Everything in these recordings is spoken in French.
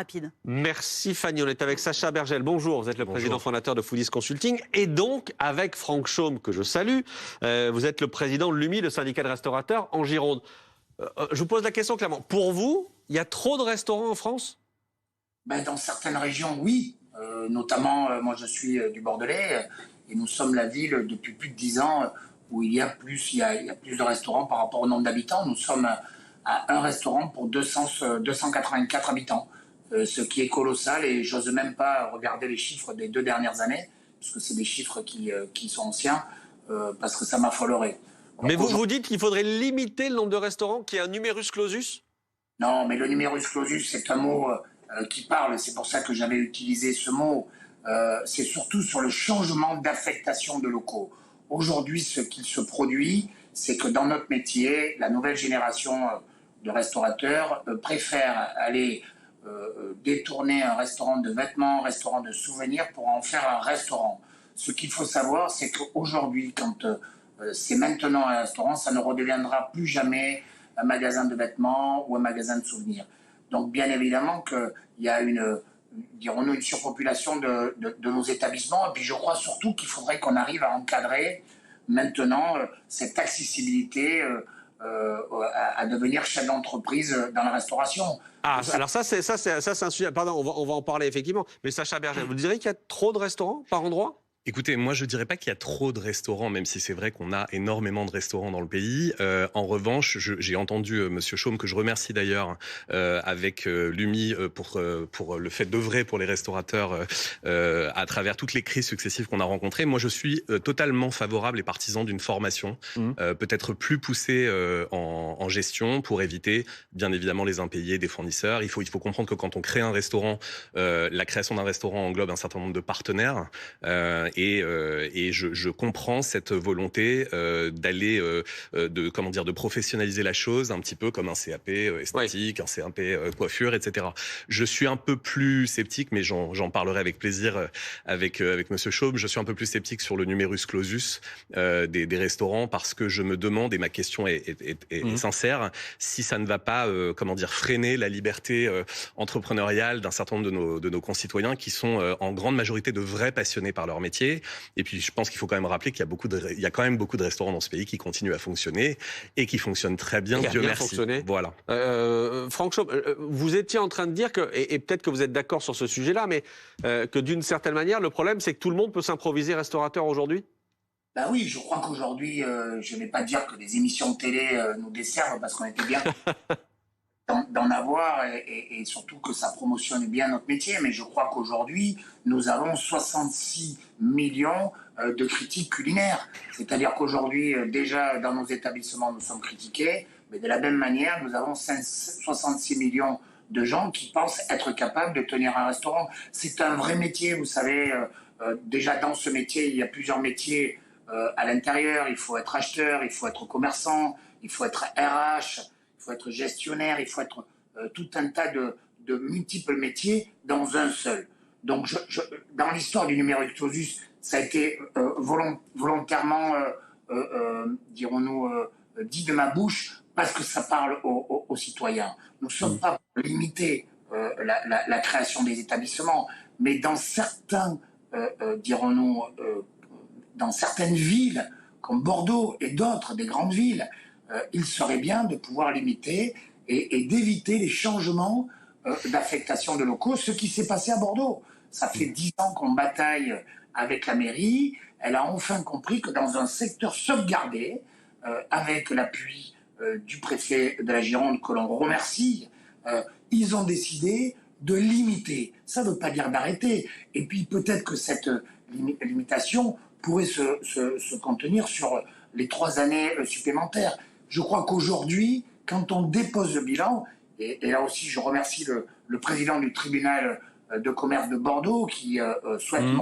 rapide. Merci Fanny, on est avec Sacha Bergel. Bonjour, vous êtes le président fondateur de Foodies Consulting et donc avec Franck Chaume, que je salue. Vous êtes le président de l'UMI, le syndicat de restaurateurs en Gironde. Je vous pose la question clairement. Pour vous, il y a trop de restaurants en France ? Dans certaines régions, oui. Notamment, moi je suis du Bordelais et nous sommes la ville depuis plus de 10 ans où il y a plus de restaurants par rapport au nombre d'habitants. Nous sommes à un restaurant pour 284 habitants, ce qui est colossal et j'ose même pas regarder les chiffres des 2 dernières années, parce que c'est des chiffres qui sont anciens, parce que ça m'affolerait. Mais vous dites qu'il faudrait limiter le nombre de restaurants, qu'il y ait un numerus clausus ? Non, mais le numerus clausus, c'est un mot qui parle, c'est pour ça que j'avais utilisé ce mot. C'est surtout sur le changement d'affectation de locaux. Aujourd'hui, ce qui se produit, c'est que dans notre métier, la nouvelle génération de restaurateurs préfère aller détourner un restaurant de vêtements, un restaurant de souvenirs pour en faire un restaurant. Ce qu'il faut savoir, c'est qu'aujourd'hui, quand c'est maintenant un restaurant, ça ne redeviendra plus jamais un magasin de vêtements ou un magasin de souvenirs. Donc bien évidemment qu'il y a une surpopulation de nos établissements. Et puis je crois surtout qu'il faudrait qu'on arrive à encadrer maintenant cette accessibilité à devenir chef d'entreprise dans la restauration. Ah, alors ça c'est un sujet. Pardon, on va en parler effectivement. Mais Sacha Bergel, vous diriez qu'il y a trop de restaurants par endroit ? Écoutez, moi je dirais pas qu'il y a trop de restaurants, même si c'est vrai qu'on a énormément de restaurants dans le pays. En revanche, j'ai entendu Monsieur Chaume, que je remercie d'ailleurs, avec l'UMI pour le fait d'œuvrer pour les restaurateurs à travers toutes les crises successives qu'on a rencontrées. Moi je suis totalement favorable et partisan d'une formation peut-être plus poussée en gestion pour éviter bien évidemment les impayés des fournisseurs. Il faut comprendre que quand on crée un restaurant, la création d'un restaurant englobe un certain nombre de partenaires. Et je comprends cette volonté d'aller, de professionnaliser la chose un petit peu comme un CAP esthétique, un CAP coiffure, etc. Je suis un peu plus sceptique, mais j'en parlerai avec plaisir avec Monsieur Chaume. Je suis un peu plus sceptique sur le numerus clausus des restaurants parce que je me demande, et ma question est sincère, si ça ne va pas freiner la liberté entrepreneuriale d'un certain nombre de nos concitoyens qui sont en grande majorité de vrais passionnés par leur métier. Et puis je pense qu'il faut quand même rappeler qu'il y a quand même beaucoup de restaurants dans ce pays qui continuent à fonctionner et qui fonctionnent très bien, Dieu merci. Fonctionné. Voilà. Franck Chaume, vous étiez en train de dire que, et peut-être que vous êtes d'accord sur ce sujet-là, mais que d'une certaine manière, le problème c'est que tout le monde peut s'improviser restaurateur aujourd'hui ? Oui, je crois qu'aujourd'hui, je ne vais pas dire que les émissions de télé nous desservent parce qu'on était bien d'en avoir et surtout que ça promotionne bien notre métier, mais je crois qu'aujourd'hui, nous avons 66 millions de critiques culinaires. C'est-à-dire qu'aujourd'hui, déjà dans nos établissements, nous sommes critiqués, mais de la même manière, nous avons 66 millions de gens qui pensent être capables de tenir un restaurant. C'est un vrai métier, vous savez, déjà dans ce métier, il y a plusieurs métiers à l'intérieur. Il faut être acheteur, il faut être commerçant, il faut être RH, il faut être gestionnaire, il faut être tout un tas de multiples métiers dans un seul. Donc, dans l'histoire du numerus clausus, ça a été volontairement, dirons-nous, dit de ma bouche, parce que ça parle aux citoyens. Nous ne sommes pas pour limiter la création des établissements, mais dans certains, dirons-nous, dans certaines villes, comme Bordeaux et d'autres, des grandes villes, il serait bien de pouvoir limiter et d'éviter les changements d'affectation de locaux, ce qui s'est passé à Bordeaux. Ça fait 10 ans qu'on bataille avec la mairie. Elle a enfin compris que dans un secteur sauvegardé, avec l'appui du préfet de la Gironde, que l'on remercie, ils ont décidé de limiter. Ça ne veut pas dire d'arrêter. Et puis peut-être que cette limitation pourrait se contenir sur les 3 années supplémentaires. Je crois qu'aujourd'hui, quand on dépose le bilan, et là aussi je remercie le président du tribunal de commerce de Bordeaux qui souhaite me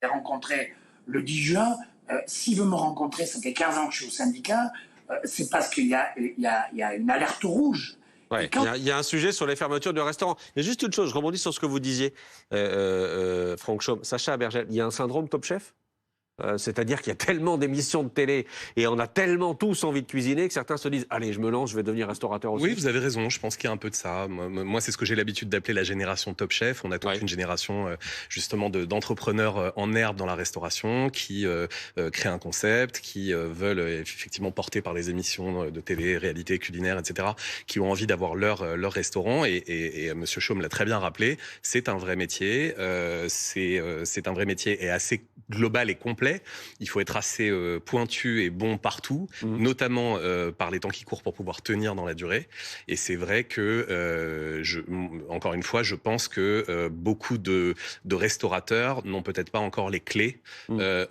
rencontrer le 10 juin. S'il veut me rencontrer, ça fait 15 ans que je suis au syndicat, c'est parce qu'il y a une alerte rouge. Ouais, il y a un sujet sur les fermetures de restaurants. Il y a juste une chose, je rebondis sur ce que vous disiez, Franck Chaume. Sacha Bergel, il y a un syndrome Top Chef ? C'est-à-dire qu'il y a tellement d'émissions de télé et on a tellement tous envie de cuisiner que certains se disent « Allez, je me lance, je vais devenir restaurateur aussi ». Oui, vous avez raison. Je pense qu'il y a un peu de ça. Moi, c'est ce que j'ai l'habitude d'appeler la génération Top Chef. On a toute une génération justement d'entrepreneurs en herbe dans la restauration qui créent un concept, qui veulent effectivement porter par les émissions de télé, réalité culinaire, etc., qui ont envie d'avoir leur restaurant. Et Monsieur Chaume l'a très bien rappelé, c'est un vrai métier. C'est un vrai métier et assez global et complet. Il faut être assez pointu et bon partout, notamment par les temps qui courent pour pouvoir tenir dans la durée. Et c'est vrai que, encore une fois, je pense que beaucoup de restaurateurs n'ont peut-être pas encore les clés,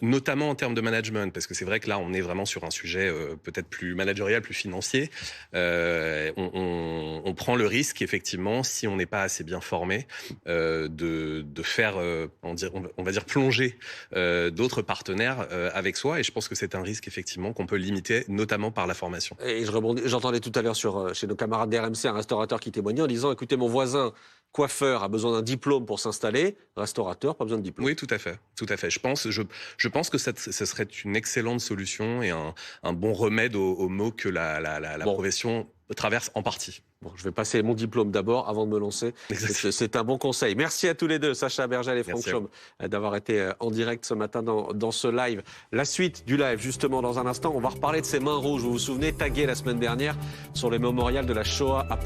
notamment en termes de management, parce que c'est vrai que là, on est vraiment sur un sujet peut-être plus managérial, plus financier. On prend le risque, effectivement, si on n'est pas assez bien formé, de faire, on va dire, plonger d'autres partenaires avec soi, et je pense que c'est un risque effectivement qu'on peut limiter, notamment par la formation. Et j'entendais tout à l'heure chez nos camarades d'RMC un restaurateur qui témoignait en disant « Écoutez, mon voisin coiffeur a besoin d'un diplôme pour s'installer, restaurateur, pas besoin de diplôme ». Oui, tout à fait, tout à fait. Je pense que ce serait une excellente solution et un bon remède aux maux que la profession traverse en partie. Bon, je vais passer mon diplôme d'abord avant de me lancer. C'est un bon conseil. Merci à tous les deux, Sacha Bergel et Franck Chaume, d'avoir été en direct ce matin dans ce live. La suite du live, justement, dans un instant, on va reparler de ces mains rouges. Vous vous souvenez, taguées la semaine dernière sur le mémorial de la Shoah à